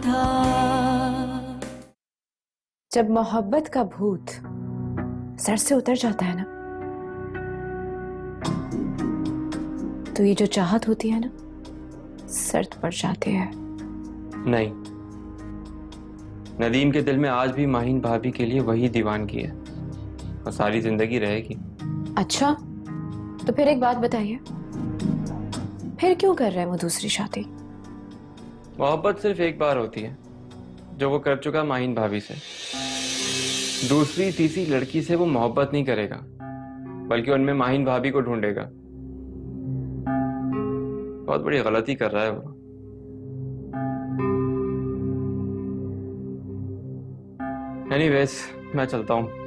था। जब मोहब्बत का भूत सर से उतर जाता है ना, तो ये जो चाहत होती है ना, सर्द पड़ जाती है। नहीं, नदीम के दिल में आज भी माहीन भाभी के लिए वही दीवानगी है और सारी जिंदगी रहेगी। अच्छा, तो फिर एक बात बताइए, फिर क्यों कर रहे हैं वो दूसरी शादी? मोहब्बत सिर्फ एक बार होती है जो वो कर चुका माहीन भाभी से। दूसरी तीसरी लड़की से वो मोहब्बत नहीं करेगा, बल्कि उनमें माहीन भाभी को ढूंढेगा। बहुत बड़ी गलती कर रहा है वो। एनीवेज, मैं चलता हूं।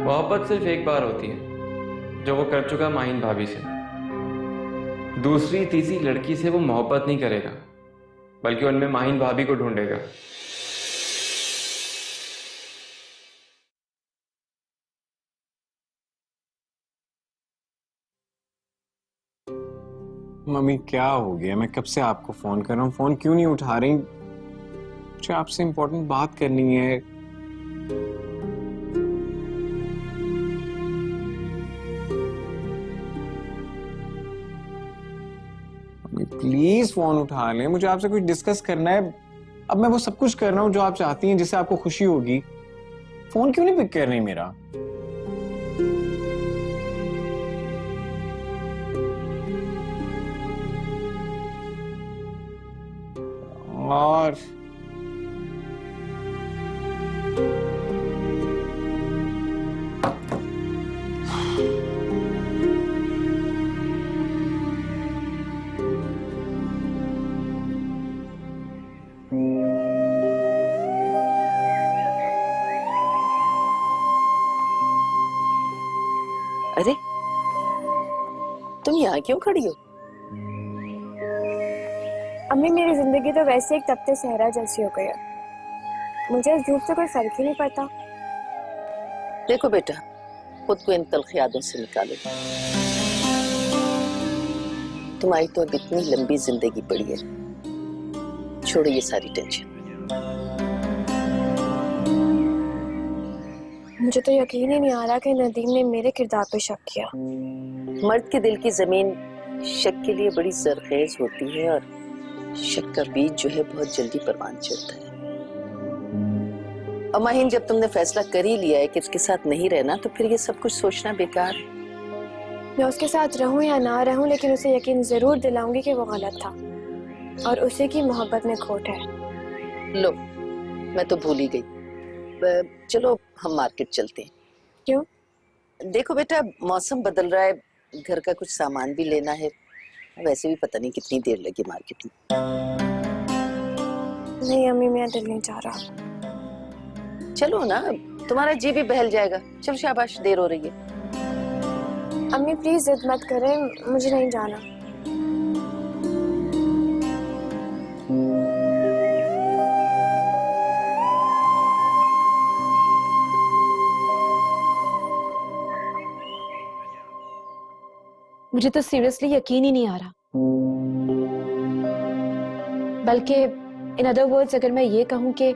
मोहब्बत सिर्फ एक बार होती है जो वो कर चुका माहीन भाभी से। दूसरी तीसरी लड़की से वो मोहब्बत नहीं करेगा, बल्कि उनमें माहीन भाभी को ढूंढेगा। मम्मी क्या हो गया? मैं कब से आपको फोन कर रहा हूँ, फोन क्यों नहीं उठा रही? मुझे आपसे इंपॉर्टेंट बात करनी है। मम्मी प्लीज फोन उठा लें, मुझे आपसे कुछ डिस्कस करना है। अब मैं वो सब कुछ कर रहा हूँ जो आप चाहती हैं, जिससे आपको खुशी होगी। फोन क्यों नहीं पिक कर रही मेरा? और अरे तुम यहाँ क्यों खड़ी हो? अम्मी, मेरी जिंदगी तो वैसे एक तपते सहरा जैसी हो गई है। मुझे इस धूप से कोई फर्क ही नहीं पड़ता। देखो बेटा, खुद को इन तल्ख यादों से निकालो। तुम्हारी तो अब इतनी लंबी जिंदगी पड़ी है, छोड़ो ये सारी टेंशन। मुझे तो यकीन ही नहीं आ रहा कि नदीम ने मेरे किरदार पे शक किया। मर्द के दिल की जमीन शक के लिए बड़ी जरखेज होती है और शक का बीज जो है बहुत जल्दी परवान चढ़ता है। और माहीन, जब तुमने फैसला कर ही लिया है कि उसके साथ नहीं रहना, तो फिर ये सब कुछ सोचना बेकार है। मैं उसके साथ रहूं या ना रहूं, लेकिन उसे यकीन जरूर दिलाऊंगी कि वो गलत था और उसे की मोहब्बत में खोट है। लो, मैं तो भूल ही गई। चलो हम मार्केट चलते हैं। क्यों? देखो बेटा, मौसम बदल रहा है, घर का कुछ सामान भी लेना है। वैसे भी पता नहीं कितनी देर लगी मार्केट में। नहीं अम्मी, मेरा दिल नहीं चाह रहा। चलो ना, तुम्हारा जी भी बहल जाएगा। चलो शाबाश, देर हो रही है। अम्मी प्लीज जिद मत करें, मुझे नहीं जाना। मुझे तो सीरियसली यकीन ही नहीं आ रहा। बल्कि इन अदर वर्ड्स, अगर मैं ये कहूं कि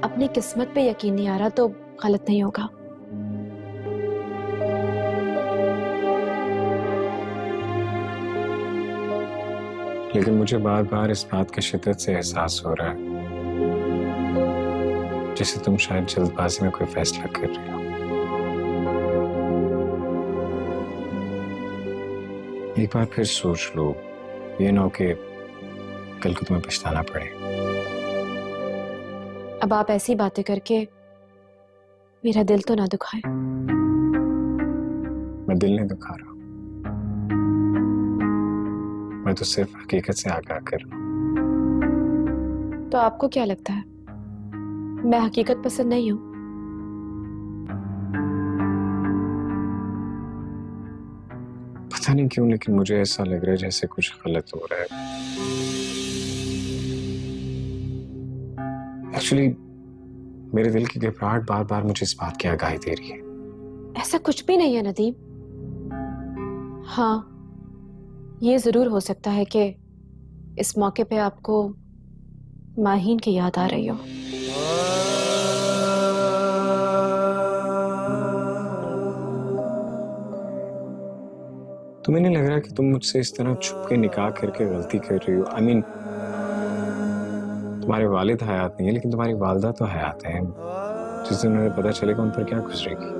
अपनी किस्मत पे यकीन नहीं आ रहा, तो गलत नहीं होगा। लेकिन मुझे बार बार इस बात का शिद्दत से एहसास हो रहा है जैसे तुम शायद जल्दबाजी में कोई फैसला कर रही हो। एक बार फिर सोच लो, ये ना हो कि कल को तुम्हें पछताना पड़े। अब आप ऐसी बातें करके मेरा दिल तो ना दुखाए। मैं दिल नहीं दुखा रहा, मैं तो सिर्फ हकीकत से आगाह कर रहा हूं। तो आपको क्या लगता है, मैं हकीकत पसंद नहीं हूं? पता नहीं क्यों, लेकिन मुझे ऐसा लग रहा है जैसे कुछ गलत हो रहा है। एक्चुअली मेरे दिल की घबराहट बार बार मुझे इस बात की आगाही दे रही है। ऐसा कुछ भी नहीं है नदीम। हाँ, ये जरूर हो सकता है कि इस मौके पे आपको माहीन की याद आ रही हो। तुम्हें नहीं लग रहा कि तुम मुझसे इस तरह छुप के निकाह करके गलती कर रही हो? आई मीन, तुम्हारे वालिद हयात नहीं है लेकिन तुम्हारी वालदा तो हयात है। जिस दिन उन्हें पता चलेगा उन पर क्या गुजरेगी।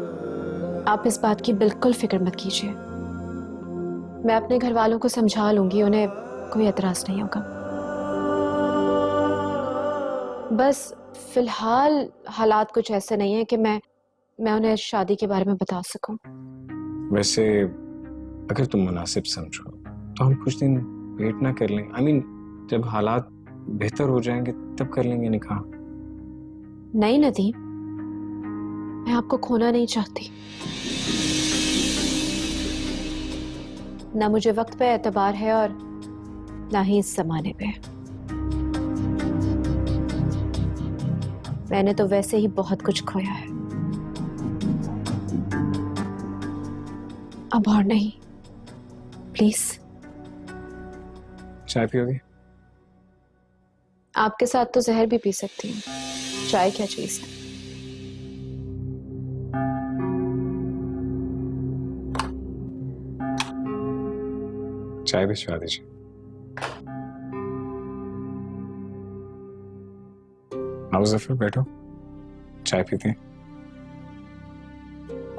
आप इस बात की बिल्कुल फिक्र मत कीजिए, मैं अपने घर वालों को समझा लूंगी, उन्हें कोई एतराज नहीं होगा। बस फिलहाल हालात कुछ ऐसे नहीं है कि मैं उन्हें शादी के बारे में बता सकूं। वैसे अगर तुम मुनासिब समझो तो हम कुछ दिन वेट ना कर लें? आई मीन, जब हालात बेहतर हो जाएंगे तब कर लेंगे निकाह। नहीं नदीम, मैं आपको खोना नहीं चाहती। ना मुझे वक्त पे एतबार है और ना ही इस जमाने पे। मैंने तो वैसे ही बहुत कुछ खोया है, अब और नहीं। प्लीज। चाय पियोगे? आपके साथ तो जहर भी पी सकती हूँ, चाय क्या चीज है। चाय भिजवा दीजिए। आओ जफर, बैठो, चाय पीते हैं।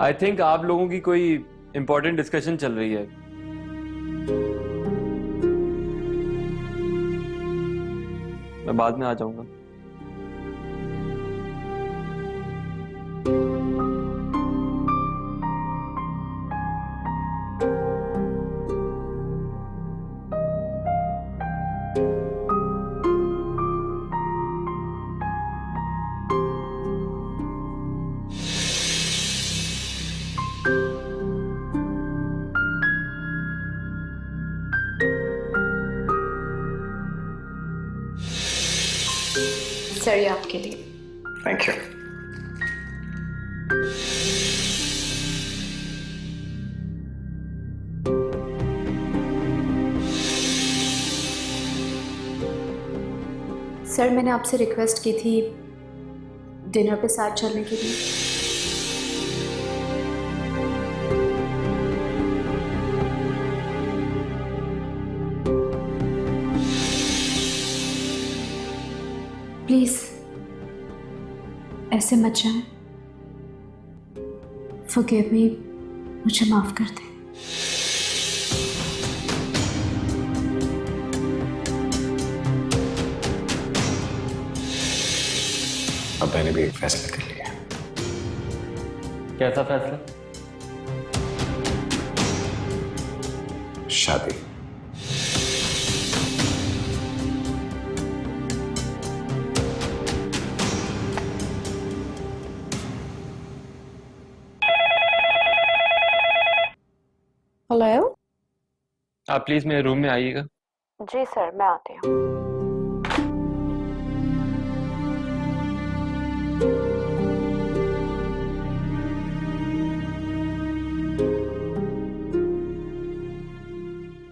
आई थिंक आप लोगों की कोई इंपॉर्टेंट डिस्कशन चल रही है। मैं बाद में आ जाऊंगा। सर, ये आपके लिए। Thank you. सर, मैंने आपसे रिक्वेस्ट की थी डिनर पे साथ चलने के लिए। प्लीज ऐसे मत जाएं। फॉरगिव मी, मुझे माफ कर दें। अब मैंने भी एक फैसला कर लिया। कैसा फैसला? शादी। हेलो। आप प्लीज मेरे रूम में आइएगा। जी सर, मैं आती हूँ।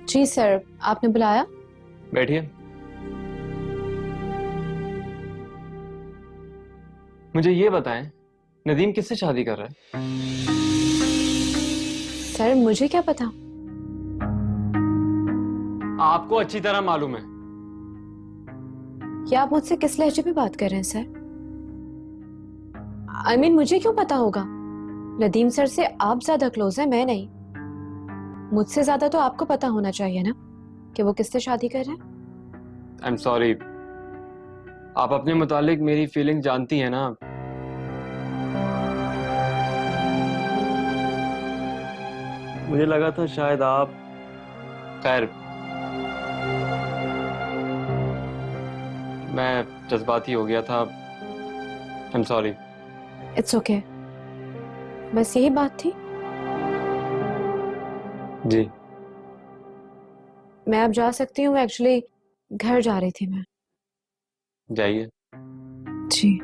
जी सर, आपने बुलाया? बैठिए। मुझे ये बताएं, नदीम किससे शादी कर रहा है? सर, मुझे क्या पता। आपको अच्छी तरह मालूम है। क्या आप मुझसे किस लहजे में बात कर रहे हैं सर? आई मीन, मुझे क्यों पता होगा? नदीम सर से आप ज्यादा क्लोज हैं, मैं नहीं। मुझसे ज्यादा तो आपको पता होना चाहिए ना कि वो किससे शादी कर रहे हैं। आई एम सॉरी, आप अपने मुतालिक मेरी फीलिंग जानती हैं ना। मुझे लगा था शायद आप, खैर मैं जज्बाती हो गया था। I am sorry. It's okay, बस यही बात थी। जी, मैं अब जा सकती हूँ। एक्चुअली घर जा रही थी मैं। जाइए। जी।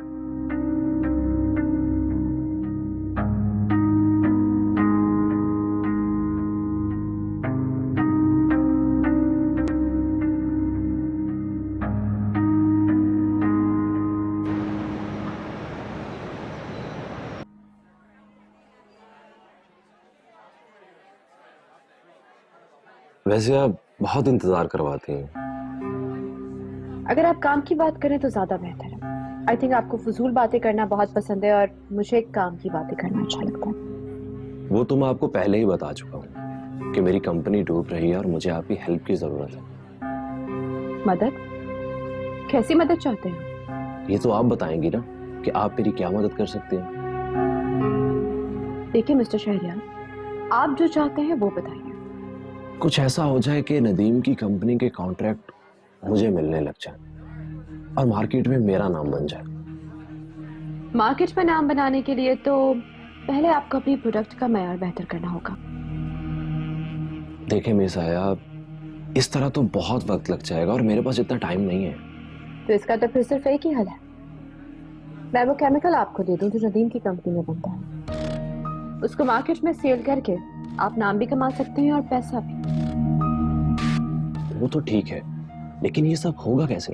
वैसे आप बहुत इंतजार करवाती हैं। अगर आप काम की बात करें तो ज्यादा बेहतर है। आई थिंक आपको फजूल बातें करना बहुत पसंद है और मुझे काम की बातें करना अच्छा लगता है। वो तो मैं आपको पहले ही बता चुका हूँ कि मेरी कंपनी डूब रही है और मुझे आपकी हेल्प की जरूरत है। मदद? कैसी मदद चाहते हैं? ये तो आप बताएंगी ना कि आप मेरी क्या मदद कर सकती हैं। देखिए मिस्टर शहरियार, आप जो चाहते हैं वो बताइए। कुछ ऐसा हो जाए कि नदीम की कंपनी के कॉन्ट्रैक्ट मुझे मिलने लग जाए और मार्केट में मेरा नाम बन जाए। मार्केट में नाम बनाने के लिए तो पहले आपको अपनी प्रोडक्ट का मयार बेहतर करना होगा। देखें मिस आया, इस तरह तो बहुत वक्त लग जाएगा और मेरे पास इतना टाइम नहीं है। तो इसका तो फिर सिर्फ एक ही हल है, मैं वो केमिकल आपको दे दूं जो नदीम की कंपनी में बनता है। उसको मार्केट में सेल करके आप नाम भी कमा सकते हैं और पैसा भी। वो तो ठीक है, लेकिन ये सब होगा कैसे?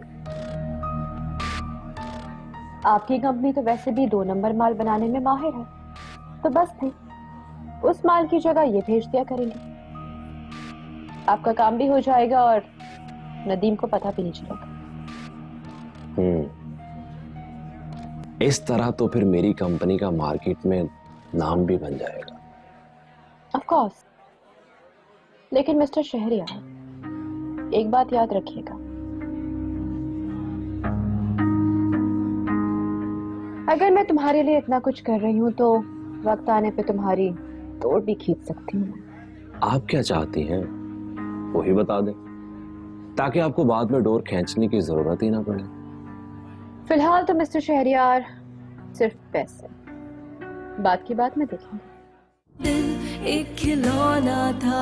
आपकी कंपनी तो वैसे भी 2 नंबर माल बनाने में माहिर है, तो बस थे उस माल की जगह ये भेज दिया करेंगे। आपका काम भी हो जाएगा और नदीम को पता भी नहीं चलेगा। इस तरह तो फिर मेरी कंपनी का मार्केट में नाम भी बन जाएगा। ऑफ कोर्स, लेकिन मिस्टर शहरियार, एक बात याद रखिएगा, अगर मैं तुम्हारे लिए इतना कुछ कर रही हूं तो वक्त आने पे तुम्हारी तोड़ भी खींच सकती हूँ। आप क्या चाहती हैं वही बता दें, ताकि आपको बाद में डोर खींचने की जरूरत ही ना पड़े। फिलहाल तो मिस्टर शहरियार सिर्फ पैसे, बात की बात में देखेंगे। दिल एक खिलौना था।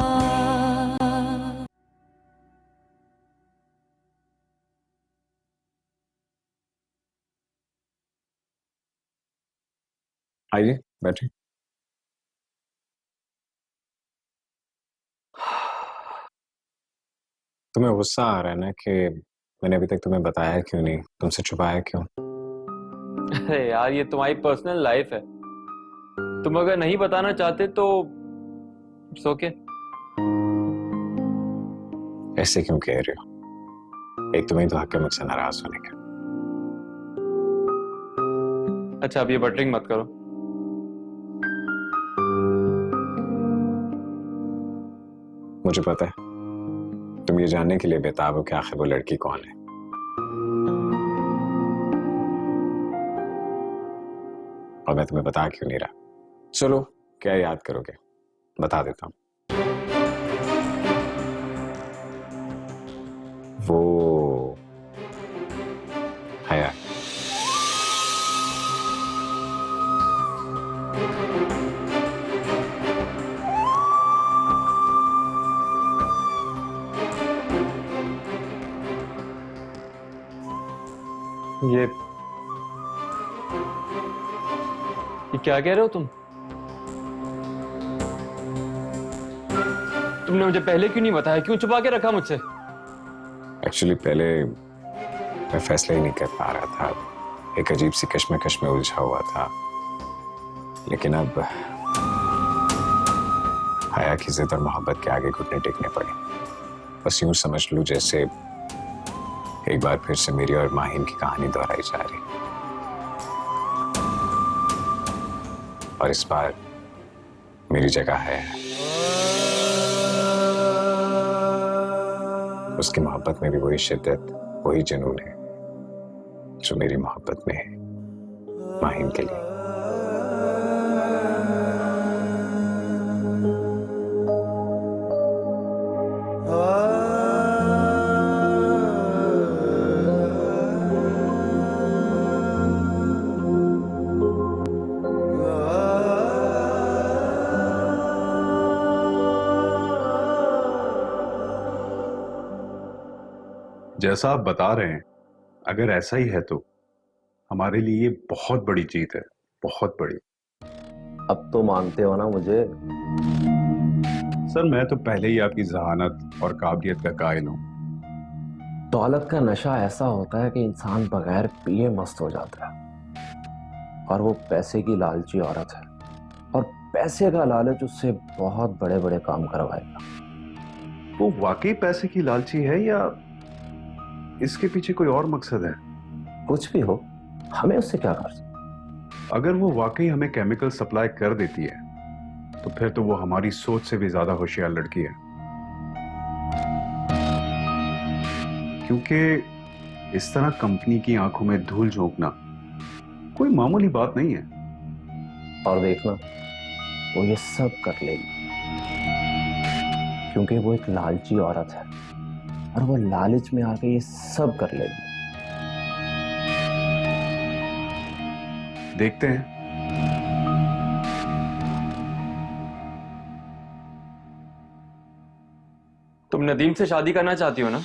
आइए बैठिए। तुम्हें गुस्सा आ रहा है ना कि मैंने अभी तक तुम्हें बताया क्यों नहीं, तुमसे छुपाया क्यों? अरे यार, ये तुम्हारी पर्सनल लाइफ है, तुम अगर नहीं बताना चाहते तो इट्स ओके। ऐसे क्यों कह रहे हो? एक तुम्हें तो हक है मुझसे नाराज होने का। अच्छा, अब ये बटरिंग मत करो। मुझे पता है तुम ये जानने के लिए बेताब हो कि आखिर वो लड़की कौन है। और मैं तुम्हें बता क्यों नहीं रहा। चलो, क्या याद करोगे, बता देता हूं। वो हया। ये क्या कह रहे हो तुम? तुमने मुझे पहले क्यों नहीं बताया? क्यों छुपा के रखा मुझसे? एक्चुअली पहले मैं फैसला ही नहीं कर पा रहा था, एक अजीब सी कश्मकश में उलझा हुआ था। लेकिन अब हया की जिद और मोहब्बत के आगे घुटने टेकने पड़े। बस यूं समझ लूं जैसे एक बार फिर से मेरी और माहिन की कहानी दोहराई जा रही, और इस बार मेरी जगह है। उसकी मोहब्बत में भी वही शिद्दत, वही जुनून है जो मेरी मोहब्बत में है माहिन के लिए। जैसा आप बता रहे हैं, अगर ऐसा ही है तो हमारे लिए ये बहुत बड़ी जीत है, बहुत बड़ी। अब तो मानते हो ना मुझे? सर, मैं तो पहले ही आपकी जहानत और काबिलियत का कायल हूं। दौलत का नशा ऐसा होता है कि इंसान बगैर पिए मस्त हो जाता है, और वो पैसे की लालची औरत है, और पैसे का लालच उससे बहुत बड़े बड़े काम करवाएगा। वो वाकई पैसे की लालची है या इसके पीछे कोई और मकसद है? कुछ भी हो, हमें उससे क्या कर? अगर वो वाकई हमें केमिकल सप्लाई कर देती है तो फिर तो वो हमारी सोच से भी ज्यादा होशियार लड़की है, क्योंकि इस तरह कंपनी की आंखों में धूल झोंकना कोई मामूली बात नहीं है। और देखना, वो ये सब कर लेगी, क्योंकि वो एक लालची औरत है और वो लालच में आके ये सब कर लेगी। देखते हैं। तुम नदीम से शादी करना चाहती हो ना?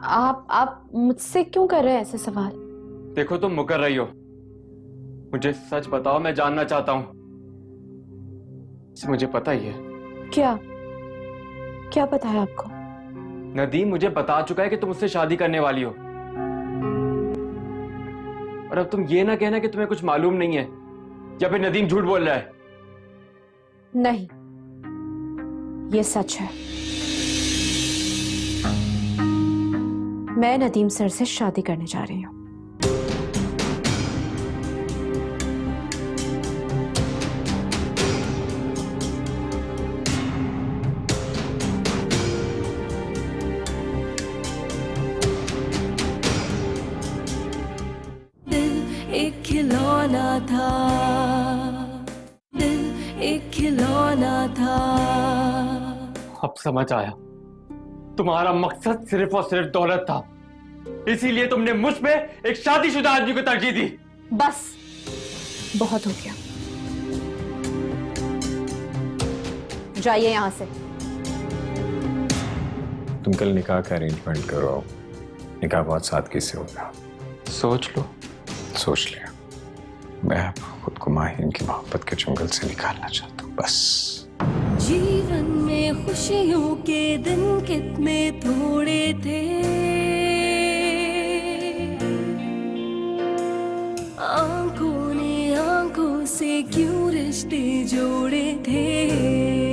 आप मुझसे क्यों कर रहे हैं ऐसे सवाल? देखो तुम मुकर रही हो। मुझे सच बताओ, मैं जानना चाहता हूं। मुझे पता ही है। क्या क्या पता है आपको? नदीम मुझे बता चुका है कि तुम उससे शादी करने वाली हो, और अब तुम ये ना कहना कि तुम्हें कुछ मालूम नहीं है, या फिर नदीम झूठ बोल रहा है। नहीं, ये सच है। मैं नदीम सर से शादी करने जा रही हूँ। दिल एक खिलौना था, दिल एक खिलौना था। अब समझ आया, तुम्हारा मकसद सिर्फ और सिर्फ दौलत था, इसीलिए तुमने मुझ पे एक शादीशुदा आदमी को तरजीह दी। बस, बहुत हो गया। जाइए यहां से। तुम कल निकाह का अरेंजमेंट करो। निकाह बहुत सादगी से होगा। सोच लो। सोच लिया। मैं खुद को माहिन की मोहब्बत के जंगल से निकालना चाहता हूँ, बस। जीवन में खुशियों के दिन कितने थोड़े थे, आंखों ने आंखों से क्यों रिश्ते जोड़े थे।